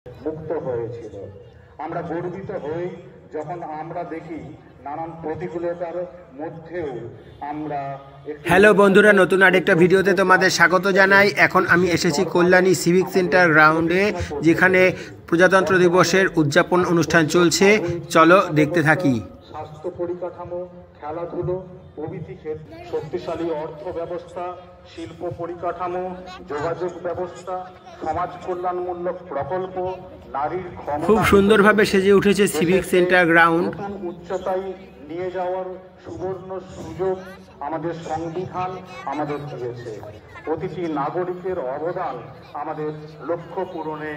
মুক্ত হয়েছিল। আমরা গর্বিত হই যখন আমরা দেখি নানান প্রতিকূলতার মধ্যেও আমরা। হ্যালো বন্ধুরা, নতুন আরেকটা ভিডিওতে তোমাদের স্বাগত জানাই। এখন আমি এসেছি কল্যাণী সিভিক সেন্টার গ্রাউন্ডে, যেখানে প্রজাতন্ত্র দিবসের উদযাপন অনুষ্ঠান চলছে। চলো দেখতে থাকি। স্বাস্থ্য পরিকাঠামো, খেলাধুলো প্রভৃতি ক্ষেত্রে শক্তিশালী অর্থ ব্যবস্থা, শিল্প পরিকাঠামো, যোগাযোগ ব্যবস্থা, সমাজ কল্যাণমূলক প্রকল্প, নারীর ক্ষমতা খুব সুন্দরভাবে সেজে উঠেছে সিভিক সেন্টার গ্রাউন্ড। উচ্চতায় নিয়ে যাওয়ার সুবর্ণ সুযোগ আমাদের সংবিধান আমাদের দিয়েছে। প্রতিটি নাগরিকের অবদান আমাদের লক্ষ্য পূরণে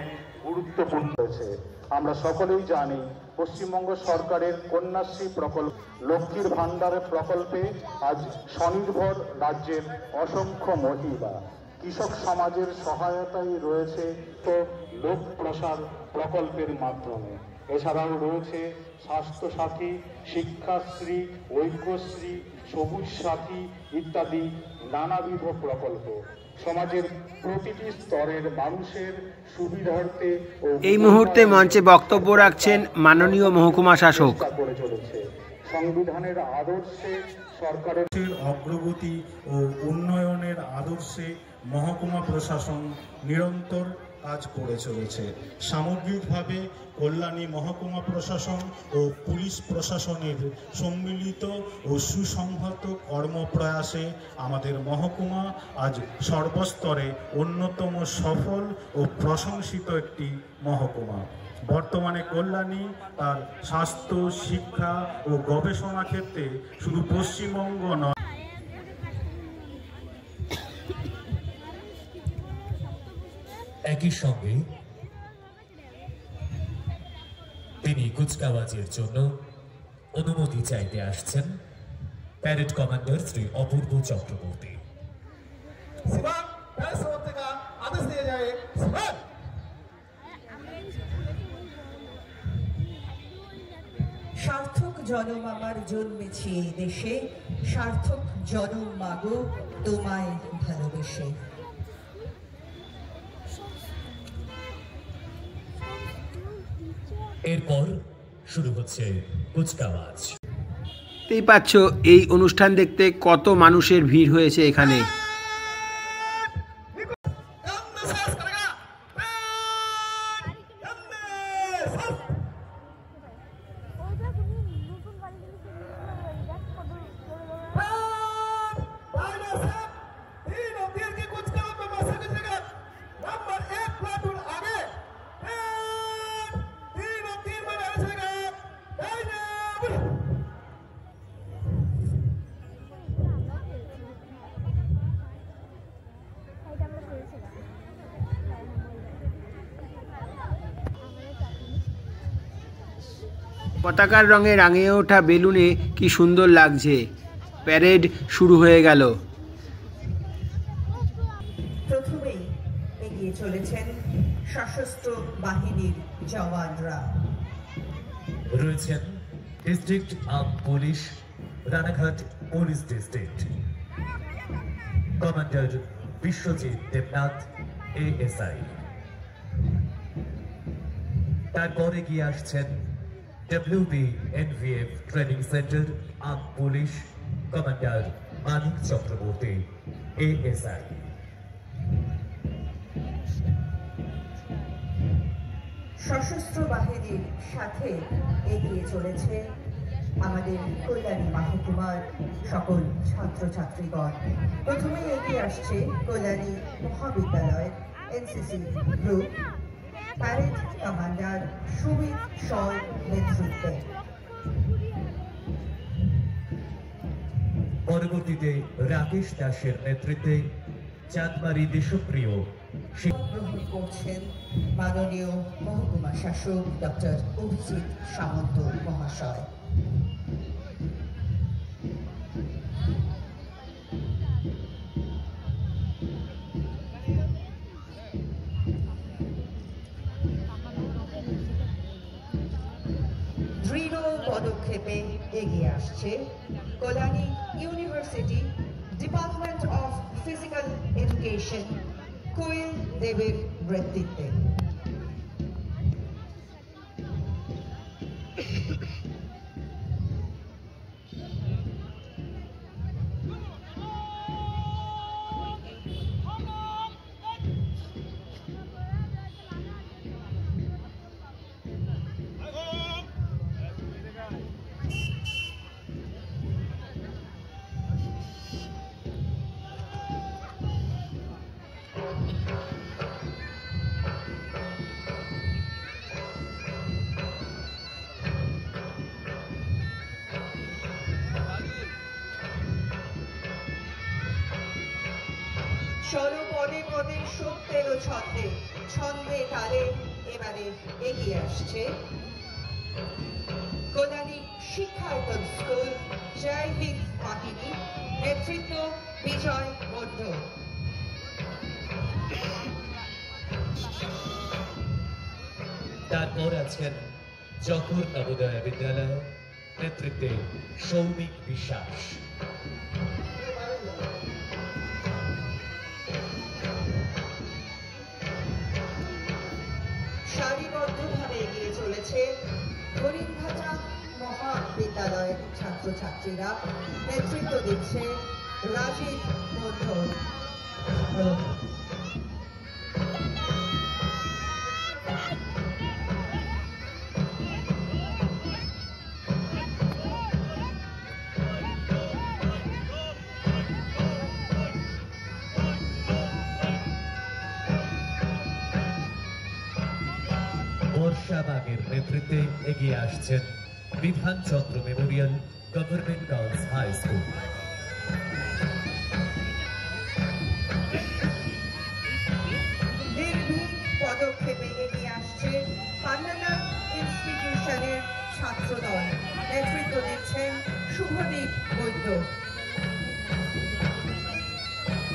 গুরুত্বপূর্ণ হয়েছে। আমরা সকলেই জানি পশ্চিমবঙ্গ সরকারের কন্যাশ্রী প্রকল্প, লক্ষ্মীর ভাণ্ডার প্রকল্পে আজ স্বনির্ভর রাজ্যের অসংখ্য মহিলা। কৃষক সমাজের সহায়তায় রয়েছে তো লোক প্রসার প্রকল্পের মাধ্যমে। এছাড়াও রয়েছে স্বাস্থ্যসাথী, শিক্ষাশ্রী, ঐক্যশ্রী, সবুজ সাথী ইত্যাদি নানাবিধ প্রকল্প সমাজের প্রতিটি স্তরের মানুষের সুবিধার্থে। এই মুহূর্তে মঞ্চে বক্তব্য রাখছেন মাননীয় মহকুমা শাসক। করে চলেছে সংবিধানের আদর্শে, সরকারের অগ্রগতি ও উন্নয়নের আদর্শে মহকুমা প্রশাসন নিরন্তর কাজ করে চলেছে। সামগ্রিকভাবে কল্যাণী মহকুমা প্রশাসন ও পুলিশ প্রশাসনের সম্মিলিত ও সুসংহত কর্মপ্রয়াসে আমাদের মহকুমা আজ সর্বস্তরে অন্যতম সফল ও প্রশংসিত একটি মহকুমা। বর্তমানে কল্যাণী তার স্বাস্থ্য, শিক্ষা ও গবেষণা ক্ষেত্রে শুধু পশ্চিমবঙ্গ নয়, একই সঙ্গে তিনি কুচকাওয়াজের জন্য অনুমতি চাইতে আসছেন প্যারেড কমান্ডার শ্রী অপূর্ব চক্রবর্তী। সার্থক জনম আমার জন্মেছে এই দেশে, সার্থক জনম মাগো তোমায় ভালোবেসে। এরপর শুরু হচ্ছে কুচকাওয়াজ। দেখতেই পাচ্ছ এই অনুষ্ঠান দেখতে কত মানুষের ভিড় হয়েছে এখানে। পতাকার রঙে রাঙিয়ে ওঠা বেলুনে কি সুন্দর লাগছে। প্যারেড শুরু হয়ে গেল। প্রথমেই এগিয়ে চলেছেন সশস্ত্র বাহিনীর জওয়ানরা। রয়েছেন district arm police, Ranaghat police district, commander Biswajit Debnath ASI। তারপর এগিয়ে আসছেন WBNVF training centre arm police, commander Manik Chakraborty ASI। সশস্ত্র বাহিনীর সাথে এগিয়ে চলেছে আমাদের কল্যাণী মহকুমার সকল ছাত্রছাত্রীগণ। প্রথমেই এগিয়ে আসছে Kalyani Mahavidyalaya NCC group, parade commander Sumit শর নেতৃত্বে। পরবর্তীতে রাকেশ দাসের নেতৃত্বে চাঁদমারি দেশপ্রিয় গ্রহণ করছেন মাননীয় মহকুমা শাসক ডক্টর অভিজিৎ সামন্ত মহাশয়। দৃঢ় পদক্ষেপে এগিয়ে আসছে Kalyani university department of physical education Koyel দেবের নেতৃত্বে। চলো পদে পদে সত্যের ও ছন্দে ছন্দে তালে এবারে এগিয়ে আসছে কল্যাণী শিক্ষায়তন স্কুল জয় হিন্দ বাহিনী, নেতৃত্ব বিজয় মধ্য। তারপর আছেন জখর নবোদয় বিদ্যালয়, নেতৃত্বে সৌমিক বিশ্বাস। সারিবদ্ধভাবে এগিয়ে চলেছে হরিণঘাটা মহাবিদ্যালয়ের ছাত্রছাত্রীরা, নেতৃত্ব দিচ্ছে রাজীব মন্ডল। বর্ষাবাগের নেতৃত্বে এগিয়ে আসছেন Bidhanchandra memorial government girls high school. নির্ভীক পদক্ষেপে এগিয়ে আসছে পান্নালা ইনস্টিটিউশনের ছাত্রদল, নেতৃত্ব দিচ্ছেন শুভদীপ বৈদ্য।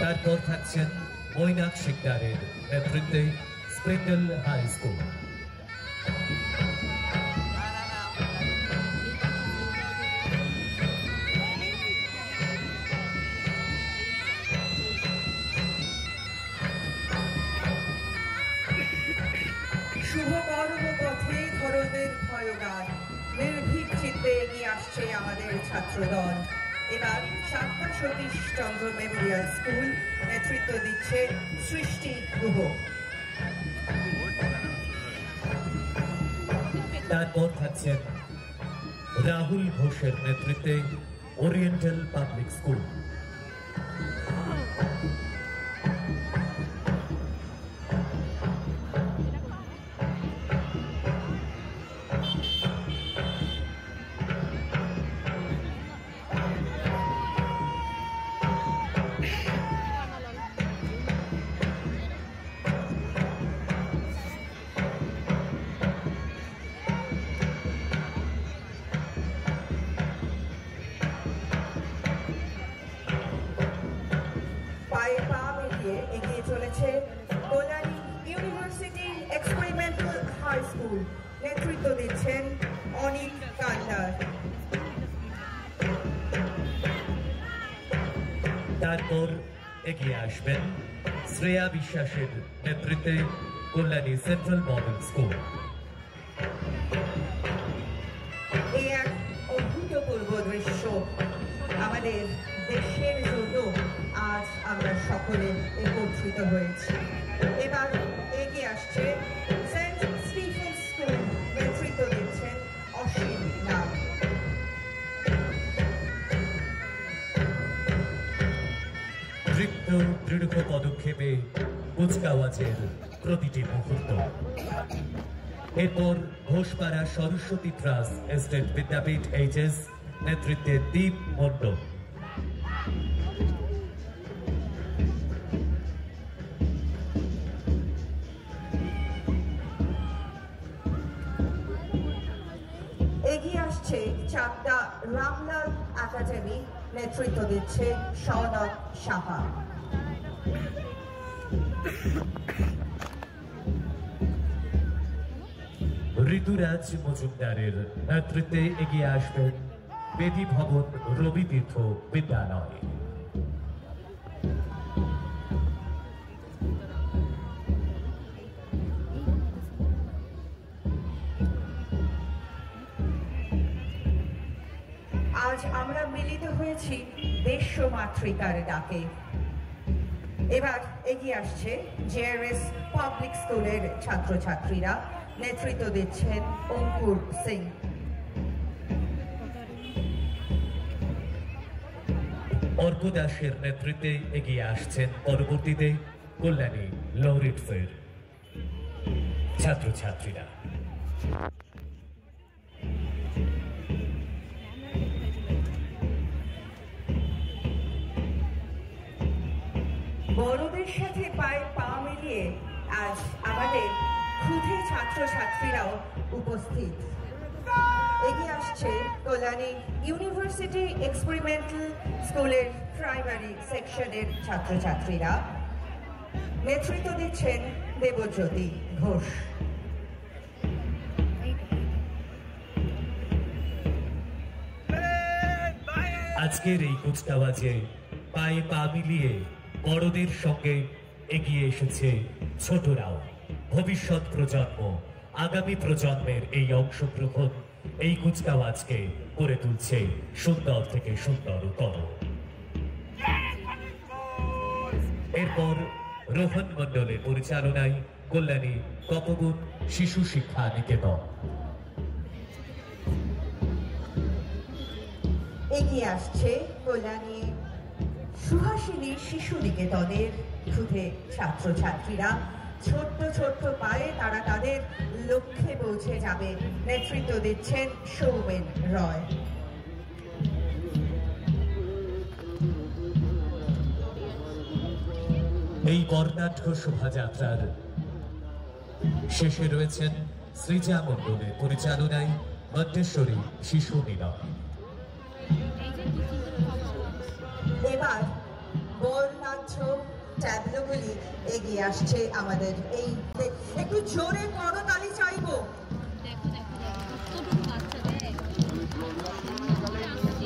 তারপর থাকছেন মৈনাক শিকদারের নেতৃত্বে স্প্রিন্ডল হাই স্কুল। শুভ কর্ম পথে ধরনের ভয়গান, নির্ভীক চিত্তে এগিয়ে আসছে আমাদের ছাত্রদল। এবার চাকমা সতীশ চন্দ্র মেমোরিয়াল স্কুল, নেতৃত্ব দিচ্ছে সৃষ্টি গুহ। তারপর থাকছেন রাহুল ঘোষের নেতৃত্বে ওরিয়েন্টাল পাবলিক স্কুল। পায়ে পা মিলিয়ে এগিয়ে চলেছে Kalyani university experimental high school, নেতৃত্ব দিচ্ছেন অনিক কান্ডার। তারপর এগিয়ে আসবেন শ্রেয়া বিশ্বাসের নেতৃত্বে কল্যাণী সেন্ট্রাল মডেল স্কুল। এই এক অভূতপূর্ব দৃশ্য, আমাদের দেশের জন্য আজ আমরা সকলে একত্রিত হয়েছি। এবার এগিয়ে আসছে সেন্ট স্টিফেন্স স্কুল, নেতৃত্ব দিচ্ছেন অসীম নাগ। দৃঢ় পদক্ষেপে কুচকাওয়াজের প্রতিটি মুহূর্ত। এরপর ঘোষপাড়া সরস্বতী ট্রাস্ট এস্টেট বিদ্যাপীঠ এইচএস, নেতৃত্বে দীপ মণ্ডল। এগিয়ে আসছে চাকদা রামলাল একাডেমি, নেতৃত্ব দিচ্ছে সৌনক সাহা। ঋতুরাজ মজুমদারের নেতৃত্বে এগিয়ে আসবেন বেদী ভবন রবিতীর্থ বিদ্যালয়। আজ আমরা মিলিত হয়েছি দেশ মাতৃকার ডাকে। এবার এগিয়ে আসছে জেআরএস পাবলিক স্কুলের ছাত্রছাত্রীরা, নেতৃত্ব দিচ্ছেন অঙ্কুর সিং। অর্ক দাসের নেতৃত্বে এগিয়ে আসছেন পরবর্তীতে কল্যাণী লরিটসের ছাত্রছাত্রীরা। বড়দের সাথে পায়ে পা মিলিয়ে আজ আমাদের ক্ষুদে ছাত্রছাত্রীরাও উপস্থিত। এগিয়ে আসছে কল্যাণী ইউনিভার্সিটি এক্সপেরিমেন্টাল স্কুলের প্রাইমারি সেকশনের ছাত্রছাত্রীরা। নেতৃত্ব দিচ্ছেন দেবজ্যোতি ঘোষ। আজকের এই কুচকাওয়াজে পায়ে পা মিলিয়ে বড়দের সঙ্গে এগিয়ে এসেছে ছোটরাও। ভবিষ্যৎ প্রজন্ম, আগামী প্রজন্মের এই অংশগ্রহণ এই কুচকাওয়াজকে করে তুলছে সুন্দর থেকে সুন্দরতর। এরপর রোহন মণ্ডলের পরিচালনায় কল্যাণী তপবন শিশু শিক্ষা নিকেতন। এগিয়ে আসছে কল্যাণী সুহাসিনী শিশু নিকেতনের ক্ষুদে ছাত্রছাত্রীরা। ছোট্ট ছোট্ট পায়ে তারা তাদের লক্ষ্যে পৌঁছে যাবে। নেতৃত্ব দিচ্ছেন সৌমেন রয়। এই বর্ণাঢ্য শোভাযাত্রার শেষে রয়েছেন সৃজা মণ্ডলের পরিচালনায় মন্টেশ্বরী শিশু নিলয়। এবার বর্ণাঢ্য ট্যাবলোগুলি এগিয়ে আসছে আমাদের এই। একটু জোরে করতালি চাইবো।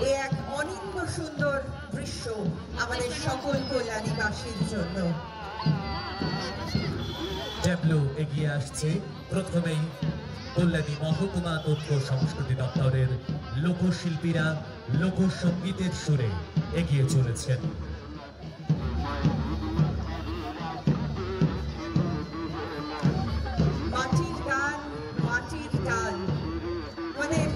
এ এক অনিন্দ সুন্দর দৃশ্য আমাদের সকল কল্যাণীবাসীর জন্য। ট্যাবলো এগিয়ে আসছে। প্রথমেই কল্যাণী মহকুমা তথ্য সংস্কৃতি দপ্তরের লোকশিল্পীরা লোকসঙ্গীতের সুরে এগিয়ে চলেছেন। মাটির গান, মাটির টান, আমাদের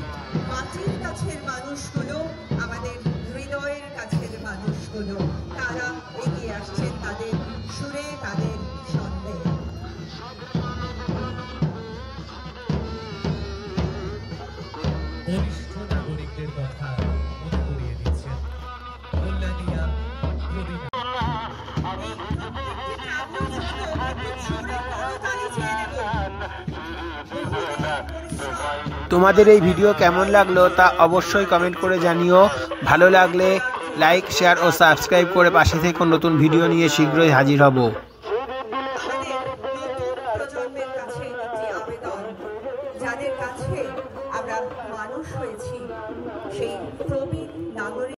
মাটির কাছের মানুষগুলো, আমাদের হৃদয়ের কাছের মানুষগুলো, তারা এগিয়ে আসছেন তাদের সুরে, তাদের ছন্দে। বরিষ্ঠ নাগরিকদের কথা মনে করিয়ে দিচ্ছেন কল্যাণীয়া প্রবীণা। তোমাদের এই ভিডিও কেমন লাগলো তা অবশ্যই কমেন্ট করে জানিও। ভালো লাগলে লাইক, শেয়ার ও সাবস্ক্রাইব করে পাশে থেকে নতুন ভিডিও নিয়ে শীঘ্রই হাজির হব। প্রজন্মের কাছে একটি আবেদন, যাদের কাছে আমরা মানুষ হয়েছি, সেই প্রবীণ নাগরিক